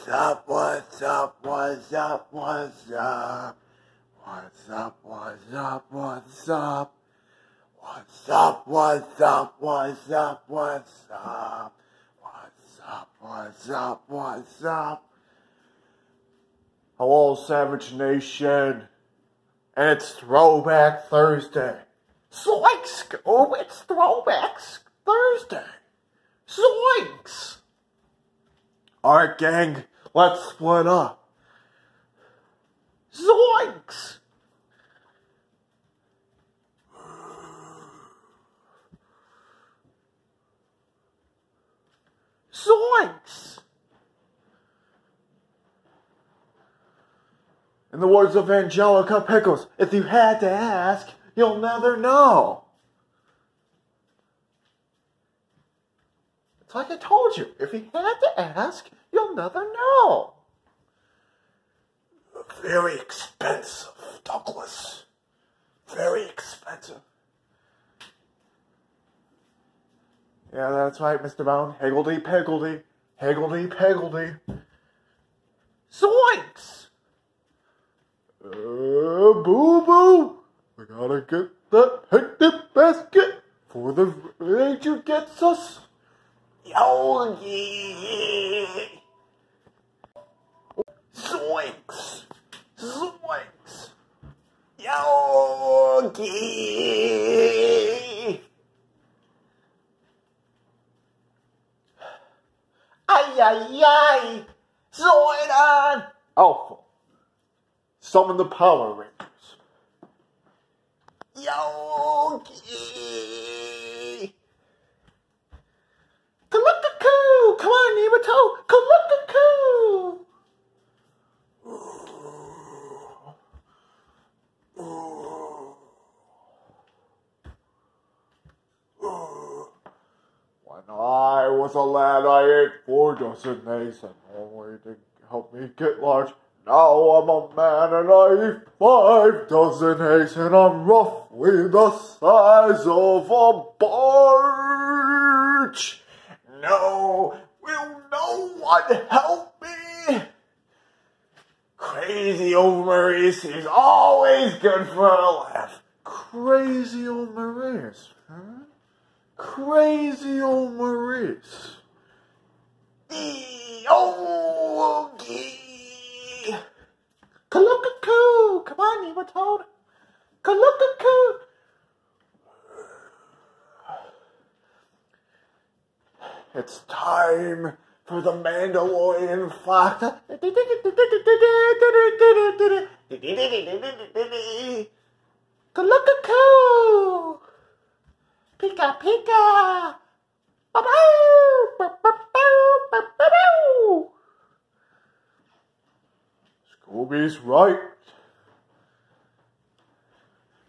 Wazzup Wazzup Wazzup Wazzup. Wazzup Wazzup Wazzup. Wazzup Wazzup Wazzup Wazzup. Wazzup Wazzup Wazzup. Hello, Savage Nation. And it's Throwback Thursday. Zoinks! Oh, it's Throwback Thursday. Zoinks! Alright, gang, let's split up. Zoinks! Zoinks! In the words of Angelica Pickles, if you had to ask, you'll never know. It's like I told you, if you had to ask, you'll never know. Very expensive, Douglas. Very expensive. Yeah, that's right, Mr. Brown. Higgledy-piggledy. Higgledy-piggledy. Zoinks! Boo-boo! We gotta get that picnic basket for the ranger gets us. Yogi! Zoinks! Zoinks! Yogi! Ay, ay, ay! Zoidon! Alpha. Summon the Power Rangers. Yogi! Kalukakoo! Come on, Nemoto! Kalukakoo! When I was a lad, I ate 4 dozen eggs and only to help me get large. Now I'm a man and I eat 5 dozen eggs and I'm roughly the size of a barge. No, will no one help me? Crazy old Maurice is always good for a laugh. Crazy old Maurice, huh? Crazy old Maurice. Yogi. Kalukakoo! Come on, Nemoto! Kalukakoo! It's time for the Mandalorian Fox. Kalukakoo! Pika pika! Ba-bow! Ba-ba-bow! Ba-ba-bow! Scooby's right.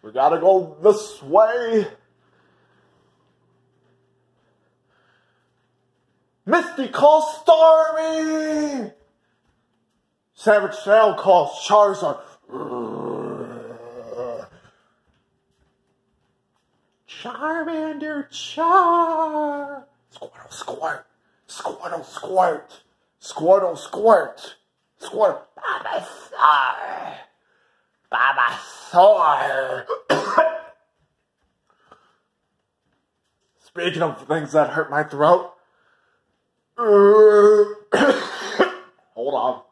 We gotta go this way. Misty calls Starmie. Savage Sal calls Charizard. Charmander Char. Squirtle squirt. Squirtle squirt. Squirtle squirt. Squirt. Babasaur. Babasaur. Speaking of things that hurt my throat. Hold on.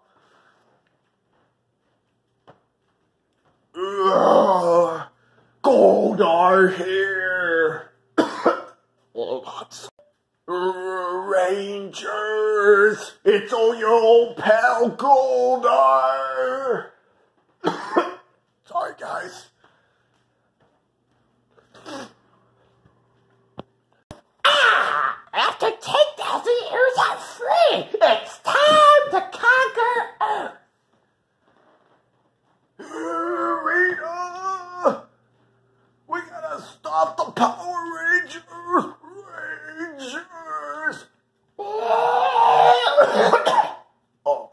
Goldar here. Rangers, it's all your old pal Goldar. Sorry, guys. After 10,000 years I'm free. It's time to conquer Earth. Rita, we gotta stop the Power Rangers. Oh,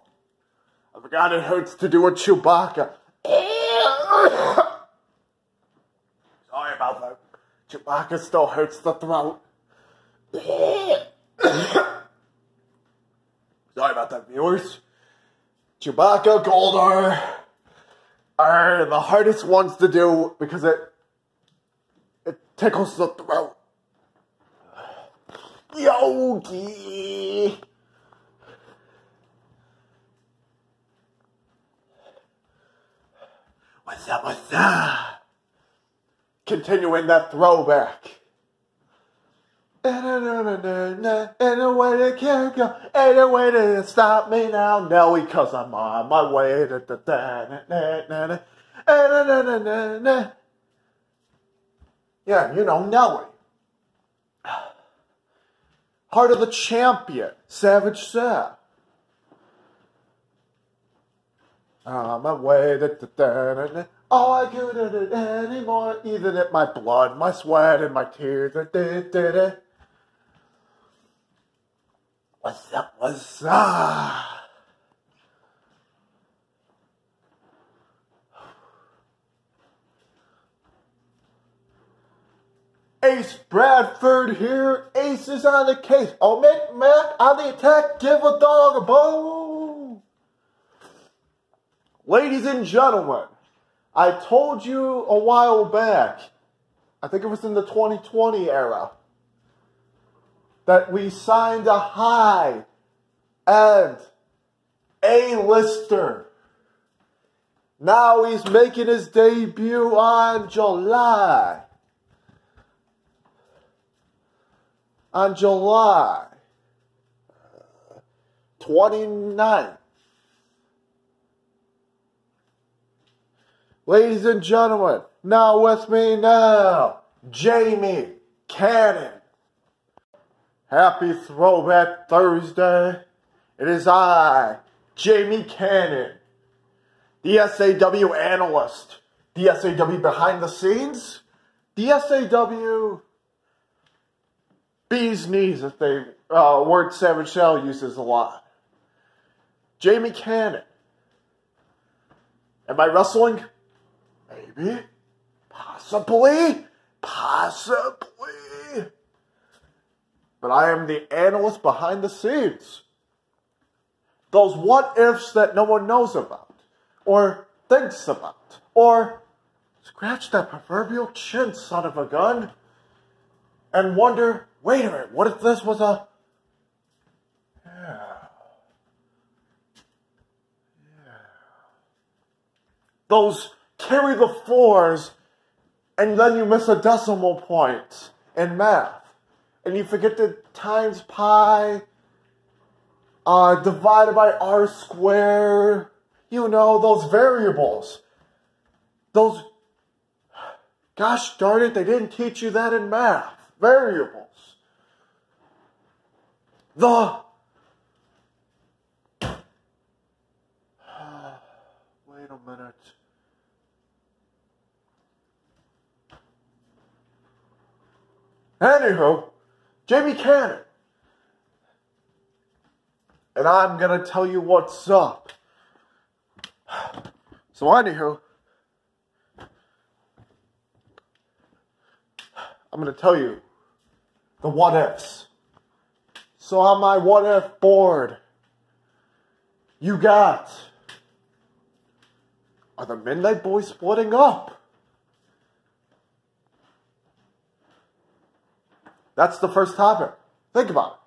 I forgot it hurts to do a Chewbacca. Sorry about that. Chewbacca still hurts the throat. Sorry about that, viewers. Chewbacca Golder are the hardest ones to do because it tickles the throat. Yogi! What's up, what's up? Continuing that throwback. Ain't no way they can't go, ain't no way to stop me now, Nelly, cause I'm on my way to yeah, you know, Nelly. Heart of the Champion, Savage Sav. On my way to all I could do anymore, even at my blood, my sweat, and my tears. What's up, what's up? Ace Bradford here. Ace is on the case. Oh, Mac on the attack. Give a dog a bone. Ladies and gentlemen, I told you a while back, I think it was in the 2020 era, that we signed a high-end A-lister. Now he's making his debut on July 29th. Ladies and gentlemen, now with me now, Jamie Cannon. Happy Throwback Thursday. It is I, Jamie Cannon, the SAW analyst, the SAW behind the scenes, the SAW bee's knees, if they word Savage Shell uses a lot. Jamie Cannon. Am I wrestling? Maybe. Possibly. But I am the analyst behind the scenes. Those what-ifs that no one knows about, or thinks about, or scratch that proverbial chin, son of a gun, and wonder, wait a minute, what if this was a... Yeah. Those carry the fours, and then you miss a decimal point in math. And you forget the times pi divided by r squared. You know, those variables. Those, gosh darn it, they didn't teach you that in math. Variables. Wait a minute. Anywho, Jamie Cannon. And I'm going to tell you what's up. So anywho, I'm going to tell you the what-ifs. So on my what-if board, you got, are the Midnight Boys splitting up? That's the first topic. Think about it.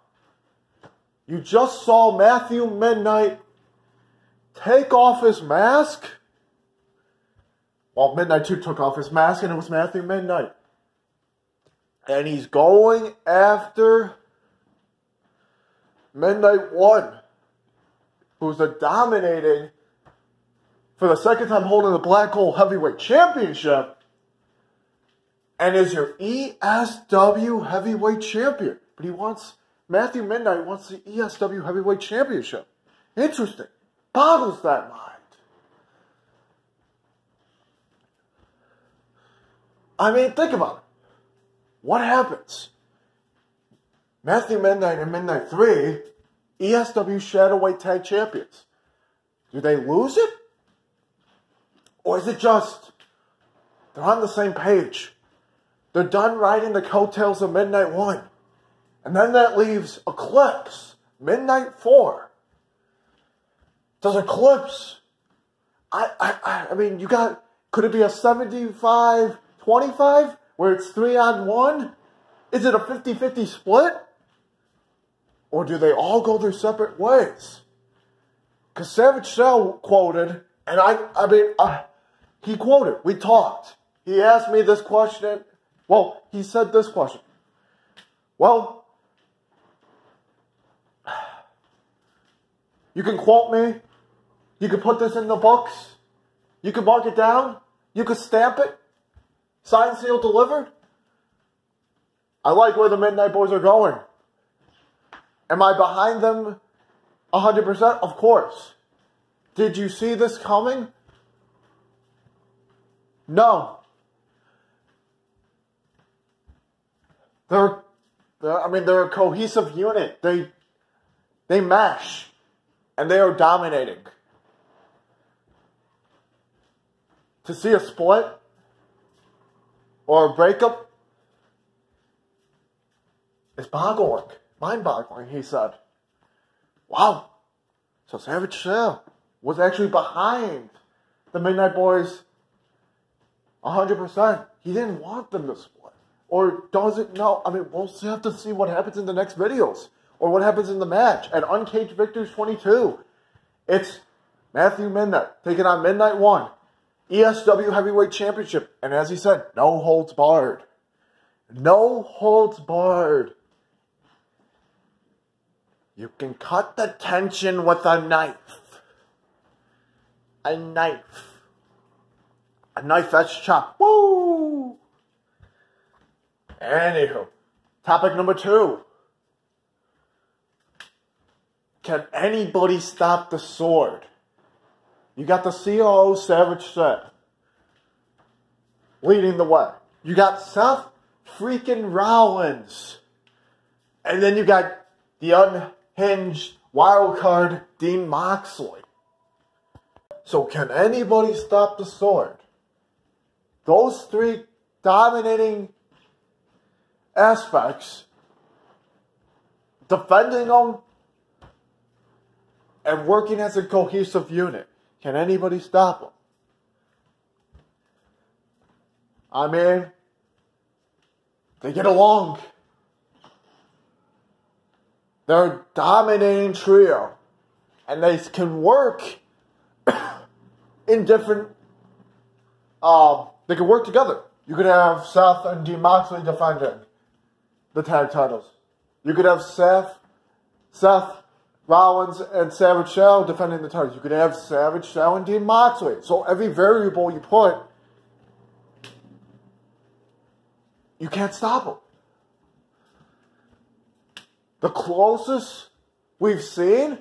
You just saw Matthew Midnight take off his mask. Well, Midnight 2 took off his mask and it was Matthew Midnight. And he's going after Midnight 1, who's dominating for the second time holding the Black Hole Heavyweight Championship. And is your ESW Heavyweight Champion. But Matthew Midnight wants the ESW Heavyweight Championship. Interesting. Boggles that mind. I mean, think about it. What happens? Matthew Midnight and Midnight 3, ESW Shadowweight Tag Champions. Do they lose it? Or is it just, they're on the same page? They're done riding the coattails of Midnight 1. And then that leaves Eclipse, Midnight 4. does it clips? I mean, could it be a 75-25 where it's 3-on-1? Is it a 50-50 split? Or do they all go their separate ways? Because Savage Shell quoted, and he quoted, we talked. He asked me this question. Well, he said this question. Well, you can quote me. You can put this in the books. You can mark it down. You can stamp it. Signed, sealed, delivered. I like where the Midnight Boys are going. Am I behind them 100%? Of course. Did you see this coming? No. They're a cohesive unit. They mesh. And they are dominating. To see a split or a breakup is boggling. Mind-boggling, he said. Wow. So Savage Shell was actually behind the Midnight Boys 100%. He didn't want them to split. Or doesn't know. I mean, we'll have to see what happens in the next videos. Or what happens in the match. At Uncaged Victors 22. It's Matthew Midnight taking on Midnight 1. ESW Heavyweight Championship. And as he said, no holds barred. No holds barred. You can cut the tension with a knife. A knife. A knife edge chop. Woo! Anywho, topic number 2. Can anybody stop the sword? You got the COO Savage Shell leading the way. You got Seth freaking Rollins. And then you got the unhinged wildcard Dean Moxley. So can anybody stop the sword? Those 3 dominating aspects, defending them, and working as a cohesive unit. Can anybody stop them? I mean, they get along. They're a dominating trio. And they can work in different... they can work together. You could have Seth and Dean Moxley defending the tag titles. You could have Seth Rollins and Savage Shell defending the titles. You could have Savage Shell and Dean Moxley. So every variable you put, you can't stop them. The closest we've seen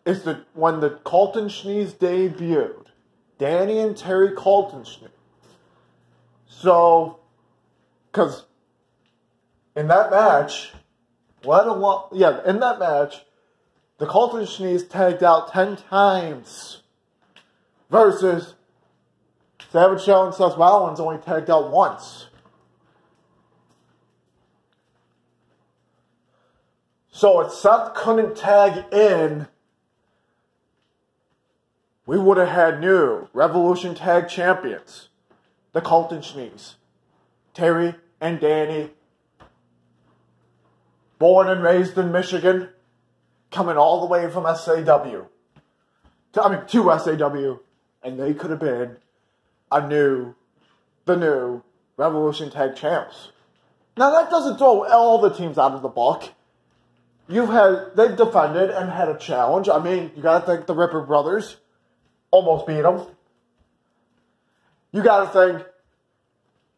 is when the Colton Schnees debuted. Danny and Terry Colton Schnee. So, because in that match... in that match, the Colton Schnees tagged out 10 times versus Savage Shell and Seth Rollins only tagged out once. So if Seth couldn't tag in, we would have had new Revolution Tag Champions, the Colton Schnees, Terry and Danny. Born and raised in Michigan, coming all the way from SAW. To SAW. And they could have been the new Revolution Tag Champs. Now that doesn't throw all the teams out of the book. They've defended and had a challenge. I mean, you gotta think the Ripper Brothers almost beat them. You gotta think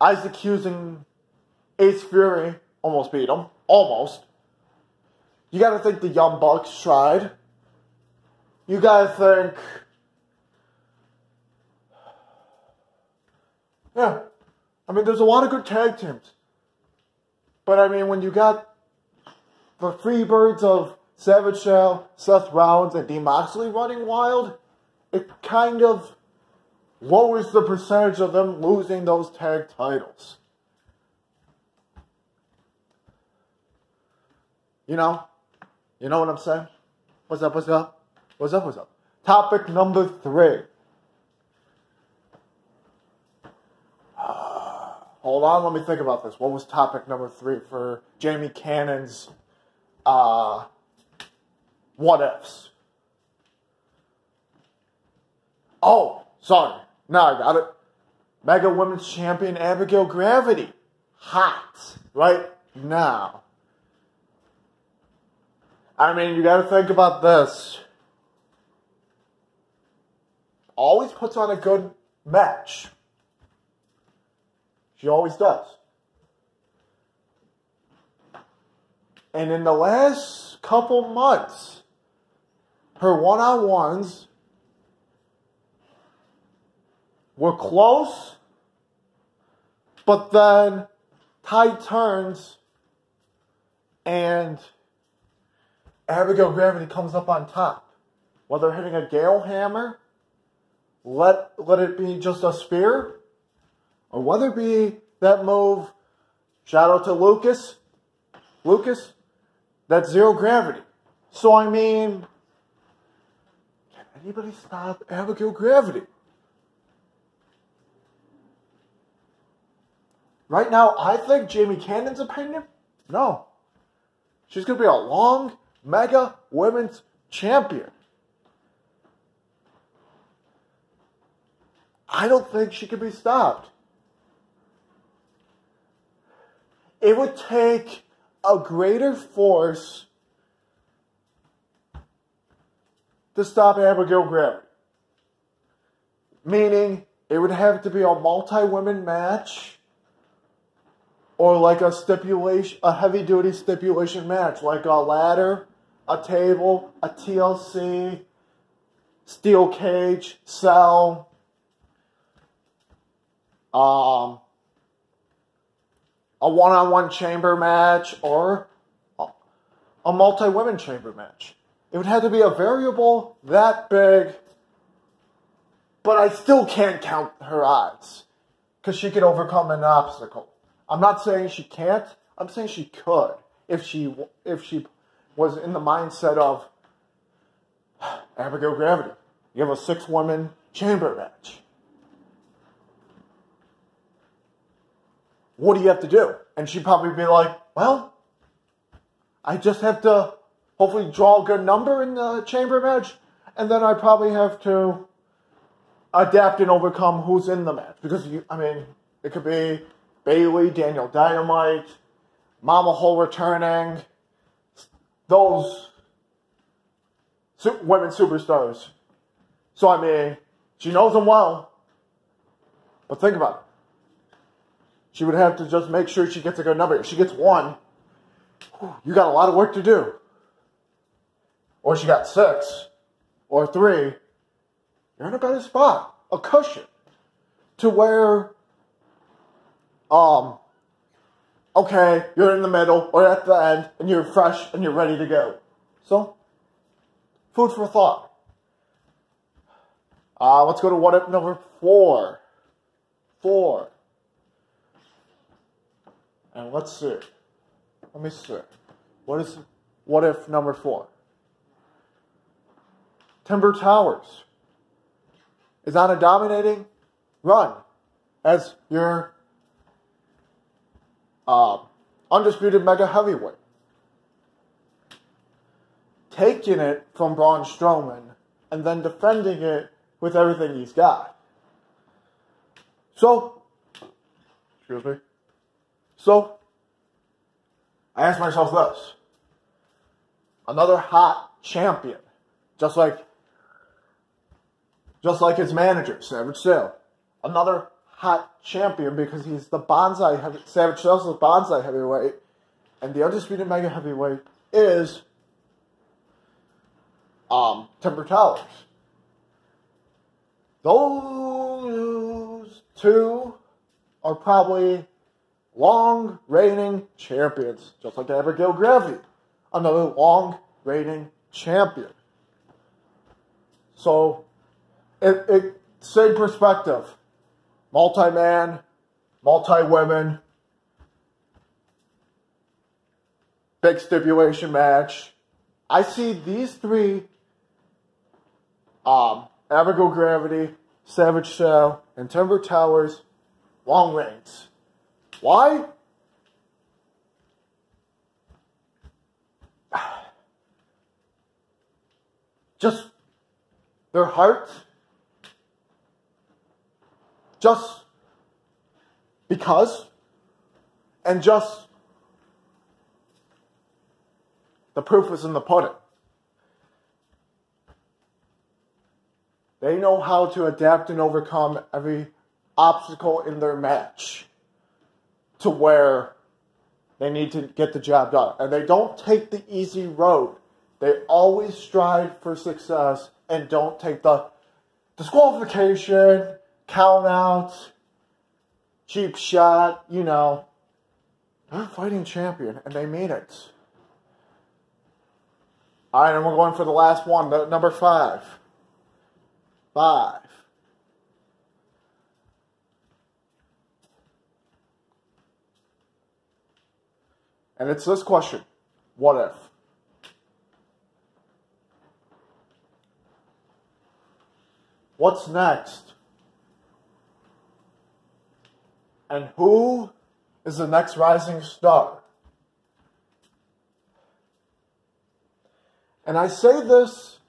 Isaac Hughes and Ace Fury almost beat them. Almost. You gotta think the Young Bucks tried. You gotta think... Yeah. I mean, there's a lot of good tag teams. But I mean, when you got the Freebirds of Savage Shell, Seth Rollins, and Dean Moxley running wild, it kind of lowers the percentage of them losing those tag titles. You know what I'm saying? What's up, what's up? What's up, what's up? Topic number 3. Hold on, let me think about this. What was topic number 3 for Jamie Cannon's what ifs? Oh, sorry. Now I got it. Mega Women's Champion Abigail Gravity. Hot. Right now. I mean, you gotta think about this. Always puts on a good match. She always does. And in the last couple months, her one-on-ones were close, but then tide turns and Abigail Gravity comes up on top. Whether hitting a Gale Hammer, let it be just a spear, or whether it be that move, shout out to Lucas, that's zero gravity. So I mean, can anybody stop Abigail Gravity? Right now, I think Jamie Cannon's opinion, no. She's going to be a long Mega Women's Champion. I don't think she can be stopped. It would take a greater force to stop Abigail Gravity. Meaning, it would have to be a multi-women match, or like a heavy-duty stipulation match, like a ladder, a table, a TLC, steel cage, cell, a one-on-one chamber match, or a multi-women chamber match. It would have to be a variable that big, but I still can't count her odds, because she could overcome an obstacle. I'm not saying she can't, I'm saying she could, if she was in the mindset of Abigail Gravity. You have a 6-woman chamber match. What do you have to do? And she'd probably be like, well, I just have to hopefully draw a good number in the chamber match, and then I probably have to adapt and overcome who's in the match. Because, it could be Bailey, Daniel Dynamite, Mama Hole returning, those women superstars. So, she knows them well. But think about it. She would have to just make sure she gets a good number. If she gets 1, you got a lot of work to do. Or she got 6, or 3, you're in a better spot. A cushion. To where, okay, you're in the middle, or at the end, and you're fresh, and you're ready to go. So, food for thought. Let's go to what if number 4. 4. And let's see. Let me see. What if number 4? Timber Towers is on a dominating run as your undisputed mega heavyweight. Taking it from Braun Strowman and then defending it with everything he's got. So, I asked myself this. Another hot champion, just like his manager, Savage Sale. Another hot champion because he's the Savage Sale's the bonsai heavyweight, and the undisputed mega heavyweight is Timber Towers. Those two are probably long reigning champions, just like Abigail Gravity, another long reigning champion. So, same perspective. Multi-man, multi-women, big stipulation match. I see these three, Abigail Gravity, Savage Shell, and Timber Towers, long reigns. Why? Just their hearts. Just because. And just the proof is in the pudding. They know how to adapt and overcome every obstacle in their match to where they need to get the job done. And they don't take the easy road. They always strive for success and don't take the disqualification, count out, cheap shot, you know. They're a fighting champion, and they mean it. All right, and we're going for the last one, number 5. 5. And it's this question. What if? What's next? And who is the next rising star? And I say this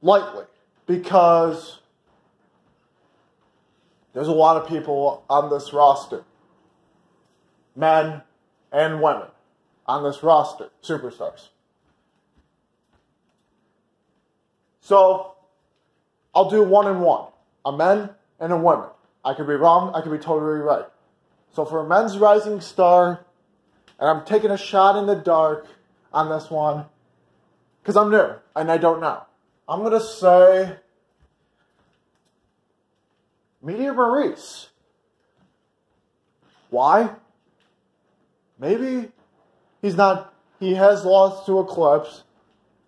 lightly because there's a lot of people on this roster, men and women on this roster, superstars. So I'll do 1 and 1, a men and a woman. I could be wrong, I could be totally right. So for a men's rising star, and I'm taking a shot in the dark on this one, because I'm new and I don't know. I'm going to say Meteor Maurice. Why? Maybe he has lost to Eclipse,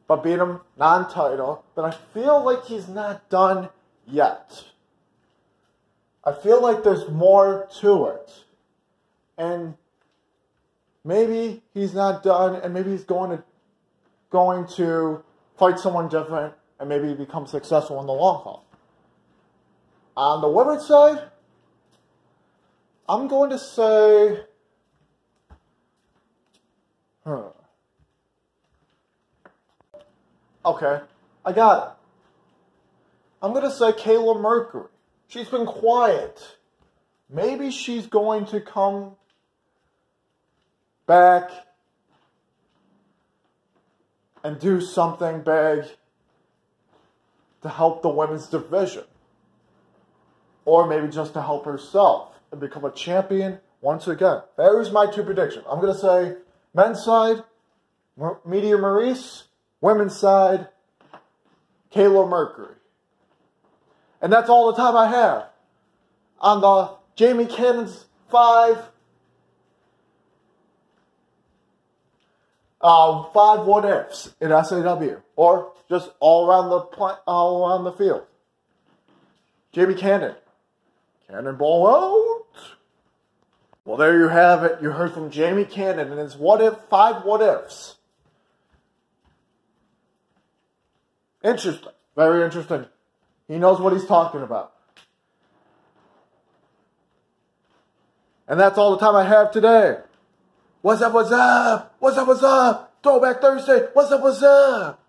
but beat him non-title, but I feel like he's not done yet. I feel like there's more to it. And maybe he's not done, and maybe he's going to fight someone different, and maybe become successful in the long haul. On the women's side, I'm going to say, okay, I got it. I'm going to say Kayla Mercury. She's been quiet. Maybe she's going to come back and do something big to help the women's division. Or maybe just to help herself and become a champion once again. There's my 2 predictions. I'm going to say men's side, Meteor Maurice. Women's side, Kayla Mercury. And that's all the time I have on the Jamie Cannon's 5 what ifs in SAW, or just all around the field. Jamie Cannon, Cannonball out. Well, there you have it. You heard from Jamie Cannon and his 5 what ifs. Interesting, very interesting. He knows what he's talking about. And that's all the time I have today. What's up, what's up? What's up, what's up? Throwback Thursday, what's up, what's up?